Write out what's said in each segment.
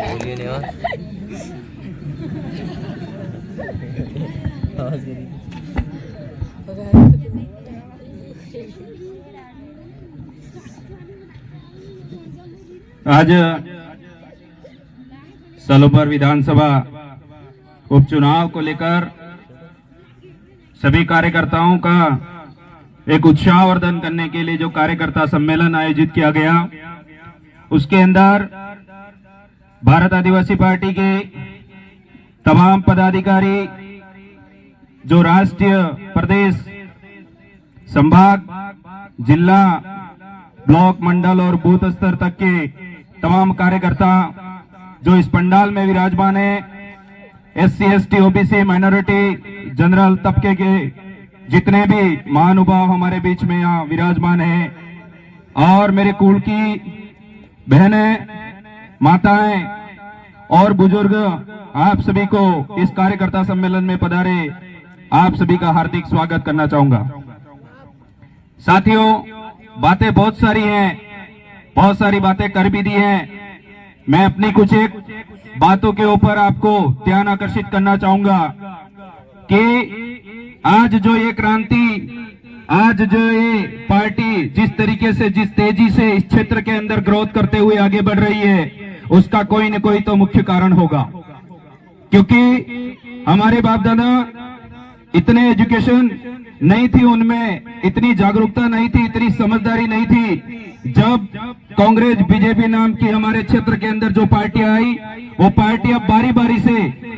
बोलिए नहीं आज सलोपर विधानसभा उपचुनाव को लेकर सभी कार्यकर्ताओं का एक उत्साहवर्धन करने के लिए जो कार्यकर्ता सम्मेलन आयोजित किया गया, उसके अंदर भारत आदिवासी पार्टी के तमाम पदाधिकारी, जो राष्ट्रीय, प्रदेश, संभाग, जिला, ब्लॉक, मंडल और बूथ स्तर तक के तमाम कार्यकर्ता जो इस पंडाल में विराजमान है, SC, ST, OBC, minority, general तबके के जितने भी महानुभाव हमारे बीच में यहाँ विराजमान हैं, और मेरे कुल की बहनें, माताएं और बुजुर्ग, आप सभी को इस कार्यकर्ता सम्मेलन में पधारे आप सभी का हार्दिक स्वागत करना चाहूंगा। साथियों, बातें बहुत सारी हैं, बहुत सारी बातें कर भी दी हैं। मैं अपनी कुछ एक बातों के ऊपर आपको ध्यान आकर्षित करना चाहूंगा कि आज जो ये क्रांति, आज जो ये पार्टी जिस तरीके से, जिस तेजी से इस क्षेत्र के अंदर ग्रोथ करते हुए आगे बढ़ रही है, उसका कोई न कोई तो मुख्य कारण होगा। क्योंकि हमारे बाप दादा इतने एजुकेशन नहीं थी, उनमें इतनी जागरूकता नहीं थी, इतनी समझदारी नहीं थी। जब कांग्रेस, बीजेपी नाम की हमारे क्षेत्र के अंदर जो पार्टियां आई, वो पार्टी अब बारी बारी से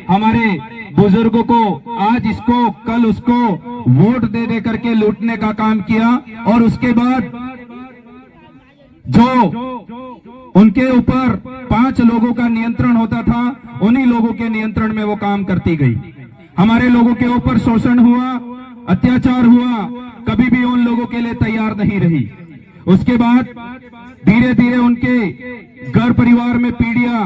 हमारे बुजुर्गों को आज इसको, कल उसको वोट दे दे करके लूटने का काम किया, और उसके बाद जो उनके ऊपर 5 लोगों का नियंत्रण होता था, उन्हीं लोगों के नियंत्रण में वो काम करती गई। हमारे लोगों के ऊपर शोषण हुआ, अत्याचार हुआ, कभी भी उन लोगों के लिए तैयार नहीं रही। उसके बाद धीरे धीरे उनके घर परिवार में पीढ़ियां,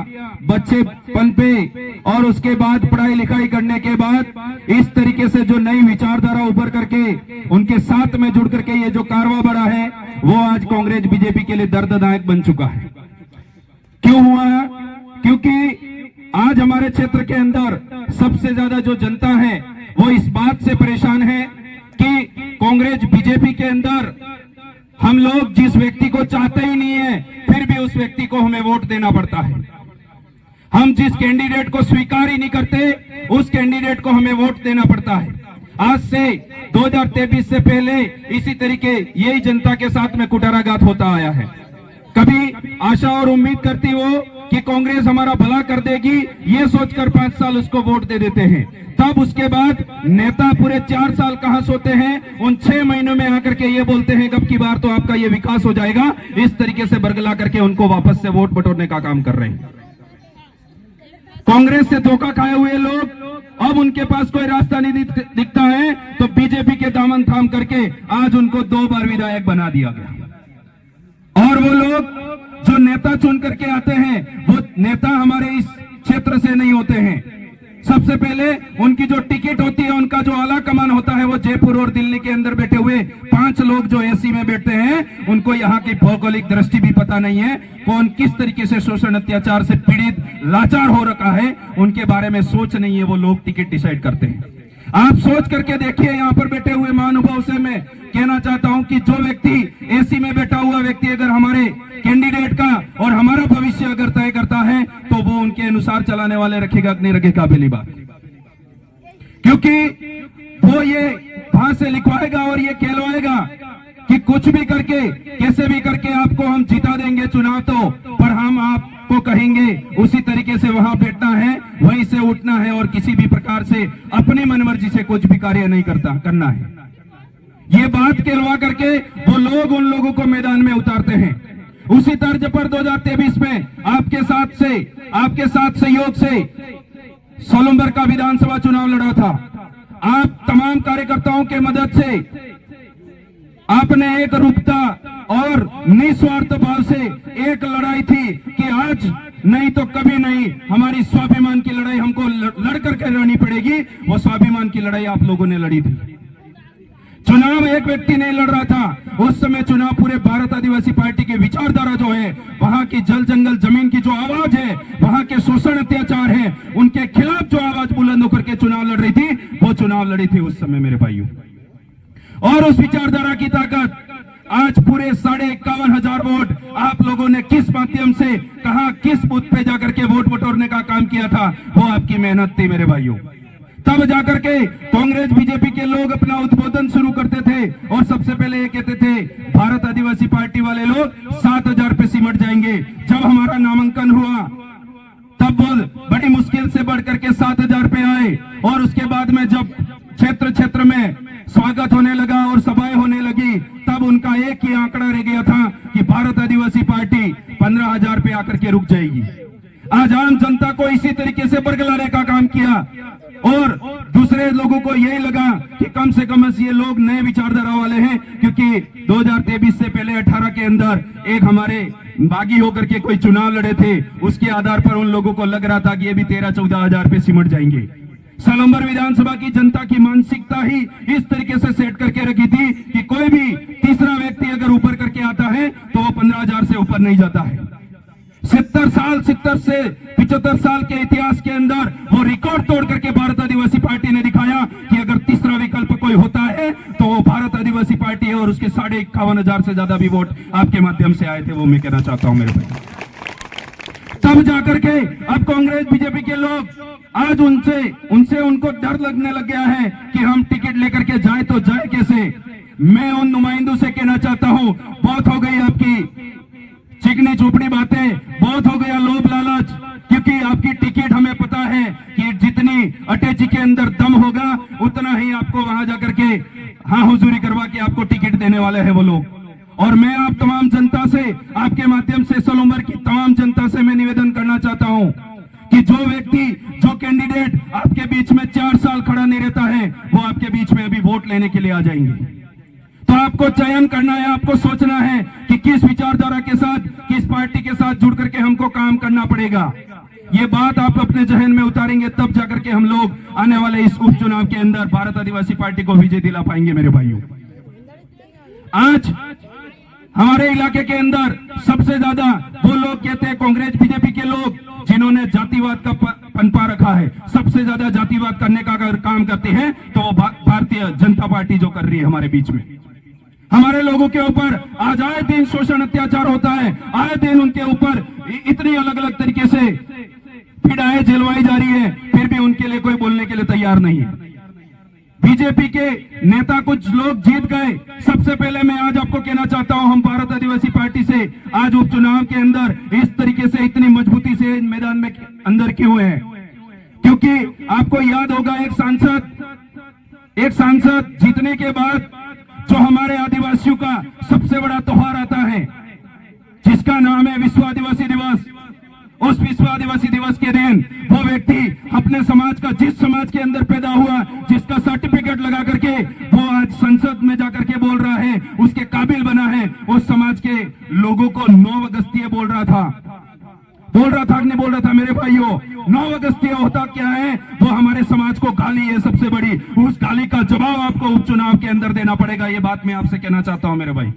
बच्चे पनपे, और उसके बाद पढ़ाई लिखाई करने के बाद इस तरीके से जो नई विचारधारा उभर करके उनके साथ में जुड़ करके ये जो कारवां बढ़ा है, वो आज कांग्रेस, बीजेपी के लिए दर्दनाक बन चुका है। क्यों हुआ है? क्योंकि आज हमारे क्षेत्र के अंदर सबसे ज्यादा जो जनता है वो इस बात से परेशान है कि कांग्रेस, बीजेपी के अंदर हम लोग जिस व्यक्ति को चाहते ही नहीं है, फिर भी उस व्यक्ति को हमें वोट देना पड़ता है। हम जिस कैंडिडेट को स्वीकार ही नहीं करते, उस कैंडिडेट को हमें वोट देना पड़ता है। आज से 2023 से पहले इसी तरीके यही जनता के साथ में कुटाराघात होता आया है। कभी आशा और उम्मीद करती हो कि कांग्रेस हमारा भला कर देगी, ये सोचकर 5 साल उसको वोट दे देते हैं। तब उसके बाद नेता पूरे 4 साल कहां सोते हैं, उन 6 महीनों में आकर के ये बोलते हैं अब की बार तो आपका ये विकास हो जाएगा। इस तरीके से बरगला करके उनको वापस से वोट बटोरने का काम कर रहे हैं। कांग्रेस से धोखा खाए हुए लोग अब उनके पास कोई रास्ता नहीं दिखता है, तो बीजेपी के दामन थाम करके आज उनको 2 बार विधायक बना दिया गया। और वो लोग जो नेता चुन करके आते हैं, वो नेता हमारे इस क्षेत्र से नहीं होते हैं। सबसे पहले उनकी जो टिकट होती है, उनका जो आला कमान होता है, वो जयपुर और दिल्ली के अंदर बैठे हुए 5 लोग जो एसी में बैठते हैं, उनको यहाँ की भौगोलिक दृष्टि भी पता नहीं है, कौन किस तरीके से शोषण, अत्याचार से पीड़ित, लाचार हो रखा है, उनके बारे में सोच नहीं है। वो लोग टिकट डिसाइड करते हैं। आप सोच करके देखिए, यहाँ पर बैठे हुए महानुभाव से मैं कहना चाहता हूं कि जो व्यक्ति एसी में बैठा हुआ व्यक्ति अगर हमारे कैंडिडेट का और हमारा भविष्य अगर तय करता है, तो वो उनके अनुसार चलाने वाले रखेगा कि नहीं रखेगा, पहली बात। क्योंकि वो ये वहां से लिखवाएगा और ये कहलवाएगा कि कुछ भी करके, कैसे भी करके आपको हम जिता देंगे चुनाव, तो पर हम आपको कहेंगे उसी तरीके से वहां बैठना है, वहीं से उठना है, और किसी भी प्रकार से अपनी मनमर्जी से कुछ भी कार्य नहीं करना है। ये बात कहलवा करके वो लोग उन लोगों को मैदान में उतारते हैं। उसी तर्ज पर 2023 में आपके साथ सहयोग से सोलंबर का विधानसभा चुनाव लड़ा था। आप तमाम कार्यकर्ताओं के मदद से आपने एक रूपता और निस्वार्थ भाव से एक लड़ाई थी कि आज नहीं तो कभी नहीं, हमारी स्वाभिमान की लड़ाई हमको लड़ करके लड़नी पड़ेगी। वो स्वाभिमान की लड़ाई आप लोगों ने लड़ी थी। चुनाव एक व्यक्ति नहीं लड़ रहा था, उस समय चुनाव पूरे भारत आदिवासी पार्टी के विचारधारा जो है, वहां की जल जंगल जमीन की जो आवाज है, वहां के शोषण अत्याचार है, उनके खिलाफ जो आवाज बुलंद होकर के चुनाव लड़ रही थी, वो चुनाव लड़ी थी उस समय मेरे भाइयों। और उस विचारधारा की ताकत आज पूरे 51,500 वोट आप लोगों ने किस माध्यम से, कहा, किस बूथ पे जाकर के वोट बटोरने का काम किया था, वो आपकी मेहनत थी मेरे भाइयों। तब जाकर के कांग्रेस बीजेपी के लोग अपना उद्बोधन शुरू करते थे और सबसे पहले ये कहते थे भारत आदिवासी पार्टी वाले लोग 7,000 पे सिमट जाएंगे। जब हमारा नामांकन हुआ तब वो बड़ी मुश्किल से बढ़ करके 7,000 पे आए और उसके बाद में जब क्षेत्र क्षेत्र में स्वागत होने लगा और सभाएं होने लगी, तब उनका एक ही आंकड़ा रह गया था कि भारत आदिवासी पार्टी 15,000 पे आकर के रुक जाएगी। आज आम जनता को इसी तरीके से बरगलाने का काम किया और दूसरे लोगों को यही लगा कि कम से कम ये लोग नए विचारधारा वाले हैं, क्योंकि 2023 से पहले 18 के अंदर एक हमारे बागी होकर के कोई चुनाव लड़े थे, उसके आधार पर उन लोगों को लग रहा था कि ये भी 13-14,000 पे सिमट जाएंगे। सलम्बर विधानसभा की जनता की मानसिकता ही इस तरीके से सेट करके रखी थी कि कोई भी तीसरा व्यक्ति अगर ऊपर करके आता है तो वो 15,000 से ऊपर नहीं जाता है। 70 से 75 साल के इतिहास के अंदर वो रिकॉर्ड तोड़ करके भारत आदिवासी पार्टी ने दिखाया कि अगर तीसरा विकल्प कोई होता है तो वो भारत आदिवासी पार्टी है, और उसके 51,500 से ज्यादा भी वोट आपके माध्यम से आए थे, वो मैं कहना चाहता हूं मेरे भाई। तब जाकर के अब कांग्रेस बीजेपी के लोग आज उनसे उनको डर लगने लग गया है कि हम टिकट लेकर के जाए तो जाए कैसे। मैं उन नुमाइंदों से कहना चाहता हूं, बहुत हो गई आपकी चिकनी चुपड़ी बातें, बहुत हो गया लोभ लालच, क्योंकि आपकी टिकट हमें पता है कि जितनी अटैची के अंदर दम होगा उतना ही आपको वहां जाकर के हाँ हुजूरी करवा के आपको टिकट देने वाले हैं वो लोग। और मैं आप तमाम जनता से, आपके माध्यम से सलूम्बर की तमाम जनता से मैं निवेदन करना चाहता हूं कि जो व्यक्ति, जो कैंडिडेट आपके बीच में 4 साल खड़ा नहीं रहता है, वो आपके बीच में अभी वोट लेने के लिए आ जाएंगे। तो आपको चयन करना है, आपको सोचना है कि किस विचारधारा के साथ, किस पार्टी के साथ जुड़ करके हमको काम करना पड़ेगा। ये बात आप अपने जहन में उतारेंगे, तब जाकर के हम लोग आने वाले इस उपचुनाव के अंदर भारत आदिवासी पार्टी को विजय दिला पाएंगे मेरे भाइयों। आज हमारे इलाके के अंदर सबसे ज्यादा वो लोग कहते हैं, कांग्रेस बीजेपी के लोग जिन्होंने जातिवाद का पनपा रखा है, सबसे ज्यादा जातिवाद करने का अगर काम करते हैं तो वो भारतीय जनता पार्टी जो कर रही है हमारे बीच में। हमारे लोगों के ऊपर आज आए दिन शोषण अत्याचार होता है, आए दिन उनके ऊपर इतनी अलग अलग तरीके से पीड़ाएं झेलवाई जा रही है, फिर भी उनके लिए कोई बोलने के लिए तैयार नहीं है। बीजेपी के नेता कुछ लोग जीत गए। सबसे पहले मैं आज आपको कहना चाहता हूं, हम भारत आदिवासी पार्टी से आज उपचुनाव के अंदर इस तरीके से इतनी मजबूती से मैदान में अंदर क्यों है, क्योंकि आपको याद होगा एक सांसद जीतने के बाद जो हमारे आदिवासियों का सबसे बड़ा त्योहार आता है, जिसका नाम है विश्व आदिवासी दिवस। उस विश्व आदिवासी दिवस के दिन वो व्यक्ति अपने समाज का, जिस समाज के अंदर पैदा हुआ, जिसका सर्टिफिकेट लगा करके वो आज संसद में जाकर के बोल रहा है, उसके काबिल बना है, उस समाज के लोगों को 9 अगस्तीय बोल रहा था कि नहीं बोल रहा था मेरे भाइयों। 9 अगस्तीय होता क्या है, वो हमारे समाज को गाली है सबसे बड़ी, उस गाली का जवाब आपको उपचुनाव के अंदर देना पड़ेगा। ये बात मैं आपसे कहना चाहता हूं मेरे भाई।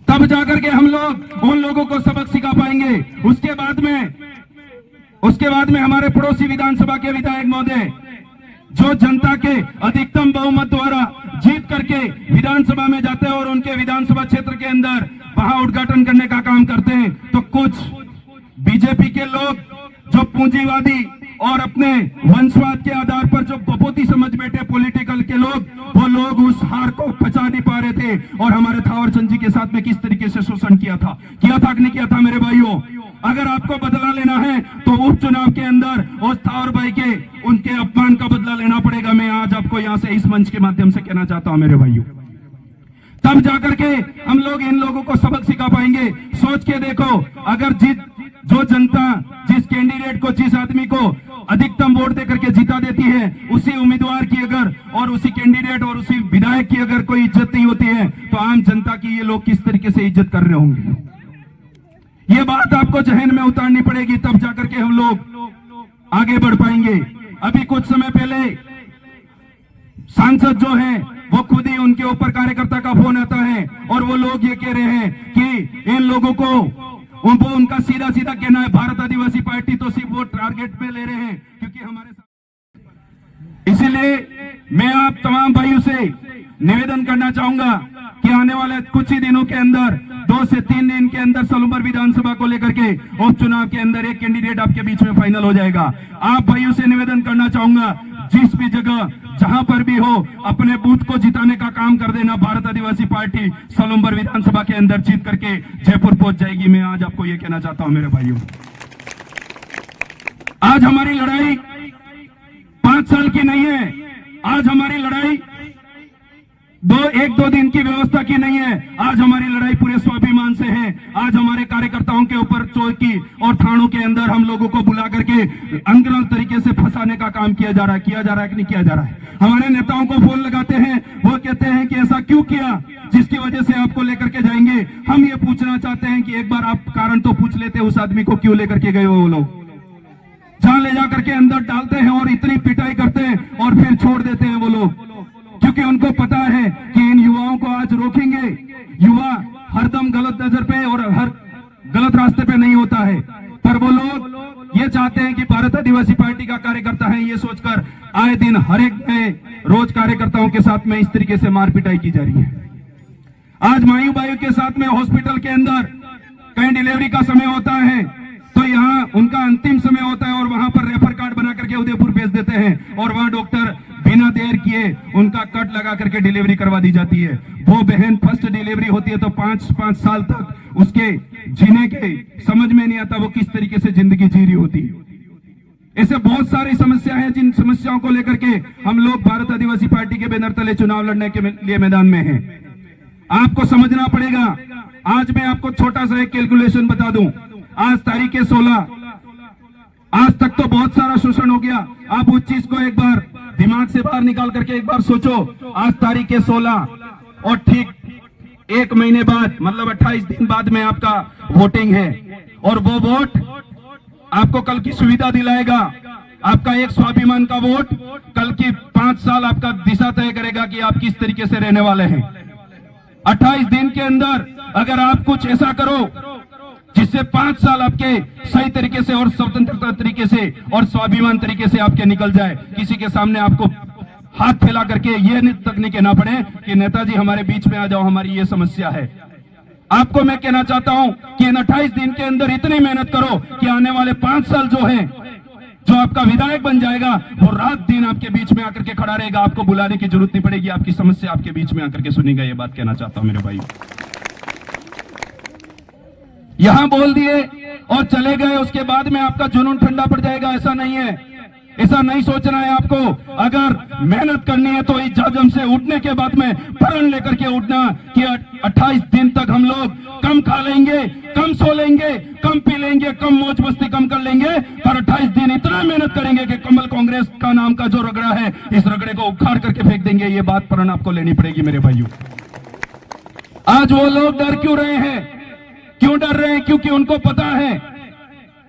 तब जाकर के हम लोग उन लोगों को सबक सिखा पाएंगे। उसके बाद में हमारे पड़ोसी विधानसभा के विधायक महोदय जो जनता के अधिकतम बहुमत द्वारा जीत करके विधानसभा में जाते हैं और उनके विधानसभा क्षेत्र के अंदर वहां उद्घाटन करने का काम करते हैं, तो कुछ बीजेपी के लोग जो पूंजीवादी और अपने वंशवाद के आधार पर जो बपोती समझ बैठे पॉलिटिकल के लोग, वो लोग उस हार को पचा नहीं पा रहे थे और हमारे थावर चंद जी के साथ में किस तरीके से शोषण किया था कि नहीं किया था मेरे भाइयों। अगर आपको बदला लेना है तो उपचुनाव के अंदर उस थावर भाई के उनके अपमान का बदला लेना पड़ेगा। मैं आज आपको यहां से इस मंच के माध्यम से कहना चाहता हूं मेरे भाइयों। तब जाकर के हम लोग इन लोगों को सबक सिखा पाएंगे। सोच के देखो, अगर जो जनता जिस कैंडिडेट को, जिस आदमी को अधिकतम वोट देकर के जीता देती है, उसी उम्मीदवार की अगर और उसी कैंडिडेट और उसी विधायक की अगर कोई इज्जत नहीं होती है, तो आम जनता की ये लोग किस तरीके से इज्जत कर रहे होंगे। ये बात आपको जहन में उतारनी पड़ेगी, तब जाकर के हम लोग आगे बढ़ पाएंगे। अभी कुछ समय पहले सांसद जो है वो खुद ही उनके ऊपर कार्यकर्ता का फोन आता है और वो लोग ये कह रहे हैं कि इन लोगों को वो उनका सीधा सीधा कहना है भारत आदिवासी पार्टी तो सिर्फ वो टारगेट पे ले रहे हैं क्योंकि हमारे साथ। इसीलिए मैं आप तमाम भाइयों से निवेदन करना चाहूंगा कि आने वाले कुछ ही दिनों के अंदर 2 से 3 दिन के अंदर सलूमपुर विधानसभा को लेकर के उपचुनाव के अंदर एक कैंडिडेट आपके बीच में फाइनल हो जाएगा। आप भाइयों से निवेदन करना चाहूंगा जिस भी जगह जहां पर भी हो अपने बूथ को जिताने का काम कर देना। भारत आदिवासी पार्टी सलूमपुर विधानसभा के अंदर जीत करके जयपुर पहुंच जाएगी। मैं आज आपको ये कहना चाहता हूं मेरे भाइयों, आज हमारी लड़ाई 5 साल की नहीं है, आज हमारी लड़ाई 1-2 दिन की व्यवस्था की नहीं है, आज हमारी लड़ाई पूरे स्वाभिमान से है। आज हमारे कार्यकर्ताओं के ऊपर चौकी और थानों के अंदर हम लोगों को बुला करके अनगढ़ तरीके से फंसाने का काम किया जा रहा है कि नहीं किया जा रहा है। हमारे नेताओं को फोन लगाते हैं, वो कहते हैं कि ऐसा क्यों किया जिसकी वजह से आपको लेकर के जाएंगे। हम ये पूछना चाहते हैं कि एक बार आप कारण तो पूछ लेते, उस आदमी को क्यों लेकर के गए वो लोग, जहां ले जाकर के अंदर डालते हैं और इतनी पिटाई करते हैं और फिर छोड़ देते हैं वो लोग, क्योंकि उनको पता है कि इन युवाओं को आज रोकेंगे। युवा हरदम गलत नजर पे और हर गलत रास्ते पे नहीं होता है, पर वो लोग ये चाहते हैं कि भारत आदिवासी पार्टी का कार्यकर्ता है ये सोचकर आए दिन हर एक रोज कार्यकर्ताओं के साथ में इस तरीके से मार पिटाई की जा रही है। आज मायू बायू के साथ में हॉस्पिटल के अंदर कहीं डिलीवरी का समय होता है तो यहाँ उनका अंतिम समय होता है और वहां पर रेफर कार्ड बना करके उदयपुर भेज देते हैं और वहां डॉक्टर बिना देर किए उनका कट लगा करके डिलीवरी करवा दी जाती है। वो बहन फर्स्ट डिलीवरी होती है तो 5 साल तक उसके जीने के समझ में नहीं आता वो किस तरीके से जिंदगी जी रही होती है। ऐसे बहुत सारी समस्या है जिन समस्याओं को लेकर के हम लोग भारत आदिवासी पार्टी के बैनर तले चुनाव लड़ने के लिए मैदान में हैं। आपको समझना पड़ेगा। आज मैं आपको छोटा सा एक कैलकुलेशन बता दूं। आज तारीख 16, आज तक तो बहुत सारा शोषण हो गया। आप उस चीज को एक बार दिमाग से बाहर निकाल करके एक बार सोचो। आज तारीख 16 और ठीक 1 महीने बाद मतलब 28 दिन बाद में आपका वोटिंग है और वो वोट आपको कल की सुविधा दिलाएगा। आपका एक स्वाभिमान का वोट कल की 5 साल आपका दिशा तय करेगा कि आप किस तरीके से रहने वाले हैं। 28 दिन के अंदर अगर आप कुछ ऐसा करो जिससे 5 साल आपके सही तरीके से और स्वतंत्रता तरीके से और स्वाभिमान तरीके से आपके निकल जाए, किसी के सामने आपको हाथ फैला करके ये तक नहीं कहना पड़े कि नेताजी हमारे बीच में आ जाओ, हमारी ये समस्या है। आपको मैं कहना चाहता हूं कि इन 28 दिन के अंदर इतनी मेहनत करो कि आने वाले 5 साल जो है, जो आपका विधायक बन जाएगा वो रात दिन आपके बीच में आकर के खड़ा रहेगा। आपको बुलाने की जरूरत नहीं पड़ेगी, आपकी समस्या आपके बीच में आकर के सुनेगा। ये बात कहना चाहता हूं मेरे भाई। यहां बोल दिए और चले गए, उसके बाद में आपका जुनून ठंडा पड़ जाएगा, ऐसा नहीं है। ऐसा नहीं सोचना है आपको। अगर मेहनत करनी है तो इस जम से उठने के बाद में प्रण लेकर के उठना कि 28 दिन तक हम लोग कम खा लेंगे, कम सो लेंगे, कम पी लेंगे, कम मौज मस्ती कम कर लेंगे, पर 28 दिन इतना मेहनत करेंगे कि कमल कांग्रेस का नाम का जो रगड़ा है इस रगड़े को उखाड़ करके फेंक देंगे। ये बात प्रण आपको लेनी पड़ेगी मेरे भाइयों। आज वो लोग डर क्यों रहे हैं? क्यों डर रहे हैं? क्योंकि उनको पता है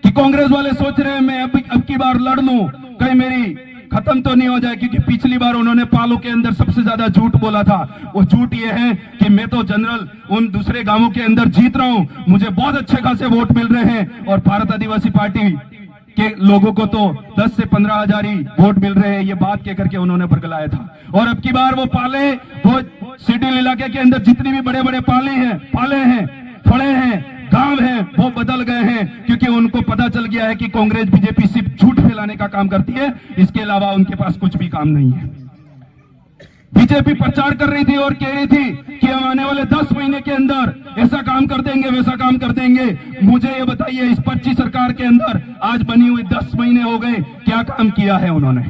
कि कांग्रेस वाले सोच रहे हैं मैं अब की बार लड़ लूं, कहीं मेरी खत्म तो नहीं हो जाए, क्योंकि पिछली बार उन्होंने पालो के अंदर सबसे ज्यादा झूठ बोला था। वो झूठ ये है कि मैं तो जनरल उन दूसरे गांवों के अंदर जीत रहा हूं, मुझे बहुत अच्छे खासे वोट मिल रहे हैं और भारत आदिवासी पार्टी के लोगों को तो 10 से 15 हजार ही वोट मिल रहे हैं। ये बात कह करके उन्होंने बरगलाया था। और अब की बार वो पाले, वो सिडिल इलाके के अंदर जितनी भी बड़े बड़े पाले हैं, फड़े हैं, गांव हैं, वो बदल गए हैं, क्योंकि उनको पता चल गया है कि कांग्रेस बीजेपी सिर्फ झूठ फैलाने का काम करती है, इसके अलावा उनके पास कुछ भी काम नहीं है। बीजेपी प्रचार कर रही थी और कह रही थी कि हम आने वाले 10 महीने के अंदर ऐसा काम कर देंगे, वैसा काम कर देंगे। मुझे ये बताइए इस 25 सरकार के अंदर आज बनी हुई 10 महीने हो गए, क्या काम किया है उन्होंने?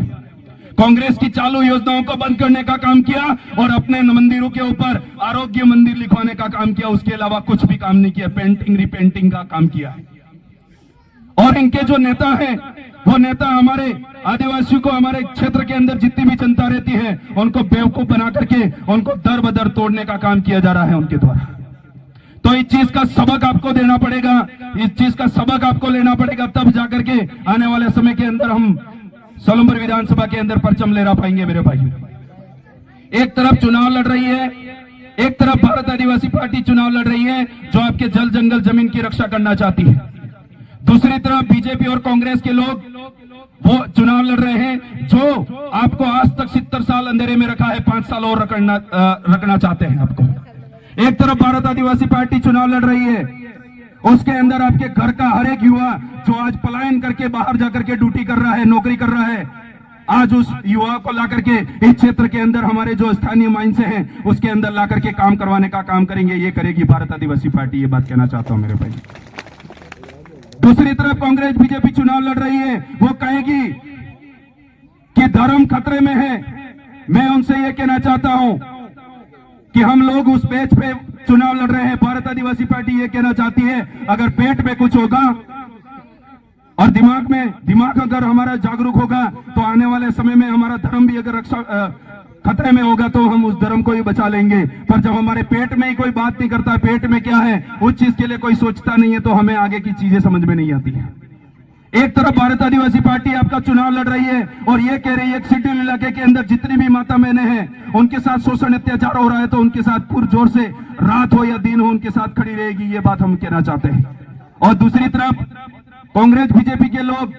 कांग्रेस की चालू योजनाओं को बंद करने का काम किया और अपने मंदिरों के ऊपर आरोग्य मंदिर लिखवाने का काम किया, उसके अलावा कुछ भी काम नहीं किया। पेंटिंग रिपेंटिंग का काम किया। और इनके जो नेता हैं, वो नेता हमारे आदिवासियों को, हमारे क्षेत्र के अंदर जितनी भी जनता रहती है उनको बेवकूफ बना करके उनको दर बदर तोड़ने का काम किया जा रहा है उनके द्वारा। तो इस चीज का सबक आपको देना पड़ेगा, इस चीज का सबक आपको लेना पड़ेगा, तब जाकर के आने वाले समय के अंदर हम सलूमपुर विधानसभा के अंदर परचम लहरा पाएंगे मेरे भाइयों। एक तरफ चुनाव लड़ रही है, एक तरफ भारत आदिवासी पार्टी चुनाव लड़ रही है जो आपके जल जंगल जमीन की रक्षा करना चाहती है। दूसरी तरफ बीजेपी और कांग्रेस के लोग वो चुनाव लड़ रहे हैं जो आपको आज तक 70 साल अंधेरे में रखा है, 5 साल और रखना चाहते हैं आपको। एक तरफ भारत आदिवासी पार्टी चुनाव लड़ रही है, उसके अंदर आपके घर का हर एक युवा जो आज पलायन करके बाहर जाकर के ड्यूटी कर रहा है, नौकरी कर रहा है, आज उस युवा को ला करके इस क्षेत्र के अंदर हमारे जो स्थानीय माइंस हैं उसके अंदर ला करके काम करवाने का काम करेंगे। ये करेगी भारत आदिवासी पार्टी, ये बात कहना चाहता हूं मेरे भाई। दूसरी तरफ कांग्रेस बीजेपी चुनाव लड़ रही है, वो कहेगी कि धर्म खतरे में है। मैं उनसे ये कहना चाहता हूं कि हम लोग उस पेज पे चुनाव लड़ रहे हैं। भारत आदिवासी पार्टी ये कहना चाहती है अगर पेट में कुछ होगा और दिमाग अगर हमारा जागरूक होगा तो आने वाले समय में हमारा धर्म भी अगर रक्षा खतरे में होगा तो हम उस धर्म को ही बचा लेंगे। पर जब हमारे पेट में ही कोई बात नहीं करता, पेट में क्या है उस चीज के लिए कोई सोचता नहीं है, तो हमें आगे की चीजें समझ में नहीं आती है। एक तरफ भारत आदिवासी पार्टी आपका चुनाव लड़ रही है और ये कह रही है कि शेड्यूल इलाके के अंदर जितनी भी माता बहनें हैं उनके साथ शोषण अत्याचार हो रहा है तो उनके साथ पुरजोर से रात हो या दिन हो उनके साथ खड़ी रहेगी। ये बात हम कहना चाहते हैं। और दूसरी तरफ कांग्रेस बीजेपी के लोग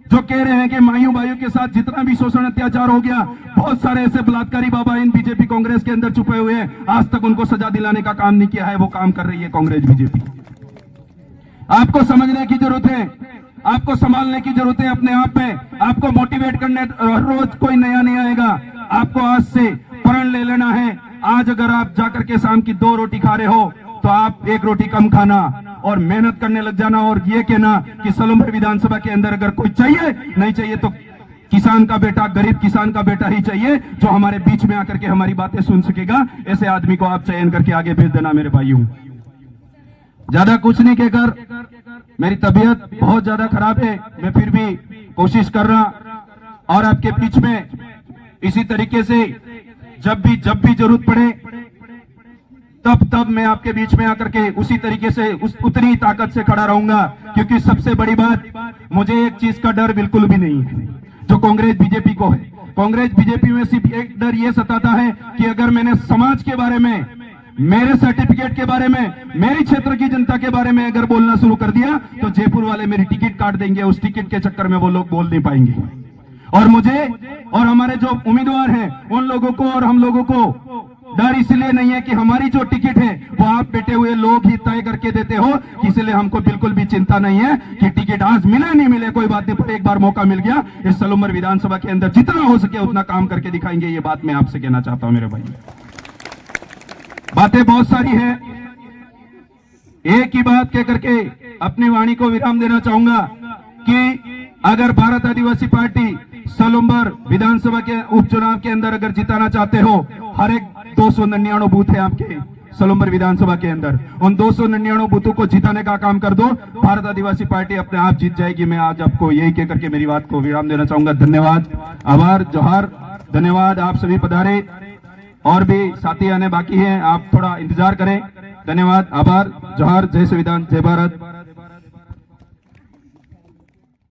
जो कह रहे हैं कि मायूं भाइयों के साथ जितना भी शोषण अत्याचार हो गया, बहुत सारे ऐसे बलात्कारी बाबा इन बीजेपी कांग्रेस के अंदर छुपे हुए हैं, आज तक उनको सजा दिलाने का काम नहीं किया है, वो काम कर रही है कांग्रेस बीजेपी। आपको समझने की जरूरत है, आपको संभालने की जरूरत है अपने आप में, आपको मोटिवेट करने, हर रोज कोई नया नहीं आएगा, आपको आज से प्रण ले लेना है। आज अगर आप जाकर के शाम की 2 रोटी खा रहे हो तो आप 1 रोटी कम खाना और मेहनत करने लग जाना और ये कहना कि सलूमभर विधानसभा के अंदर अगर कोई चाहिए, नहीं चाहिए तो किसान का बेटा, गरीब किसान का बेटा ही चाहिए जो हमारे बीच में आकर के हमारी बातें सुन सकेगा। ऐसे आदमी को आप चयन करके आगे भेज देना मेरे भाइयों। ज्यादा कुछ नहीं कहकर, मेरी तबीयत बहुत ज्यादा खराब है, मैं फिर भी कोशिश कर रहा और आपके बीच में इसी तरीके से जब भी जरूरत पड़े तब मैं आपके बीच में आकर के उसी तरीके से उतनी ताकत से खड़ा रहूंगा। क्योंकि सबसे बड़ी बात, मुझे एक चीज का डर बिल्कुल भी नहीं है जो कांग्रेस बीजेपी को है। कांग्रेस बीजेपी में सिर्फ एक डर ये सताता है कि अगर मैंने समाज के बारे में, मेरे सर्टिफिकेट के बारे में, मेरे क्षेत्र की जनता के बारे में अगर बोलना शुरू कर दिया तो जयपुर वाले मेरी टिकट काट देंगे। उस टिकट के चक्कर में वो लोग बोल नहीं पाएंगे। और मुझे और हमारे जो उम्मीदवार हैं उन लोगों को और हम लोगों को डर इसलिए नहीं है कि हमारी जो टिकट है वो आप बैठे हुए लोग ही तय करके देते हो, इसलिए हमको बिल्कुल भी चिंता नहीं है कि टिकट आज मिले नहीं मिले कोई बात नहीं, पर एक बार मौका मिल गया इस सलूमभर विधानसभा के अंदर जितना हो सके उतना काम करके दिखाएंगे। ये बात मैं आपसे कहना चाहता हूं मेरे भाई। बातें बहुत सारी हैं, एक ही बात कह करके अपनी वाणी को विराम देना चाहूंगा कि अगर भारत आदिवासी पार्टी सलूमभर विधानसभा के उपचुनाव के अंदर अगर जिताना चाहते हो, हर एक 299 बूथ है आपके सलूमभर विधानसभा के अंदर, उन 299 बूथों को जिताने का काम कर दो, भारत आदिवासी पार्टी अपने आप जीत जाएगी। मैं आज आपको यही कह करके मेरी बात को विराम देना चाहूंगा। धन्यवाद, आभार, जोहार, धन्यवाद। आप सभी पधारे, और भी साथी आने बाकी हैं, आप थोड़ा इंतजार करें। धन्यवाद, आभार, जोहार, जय संविधान, जय भारत।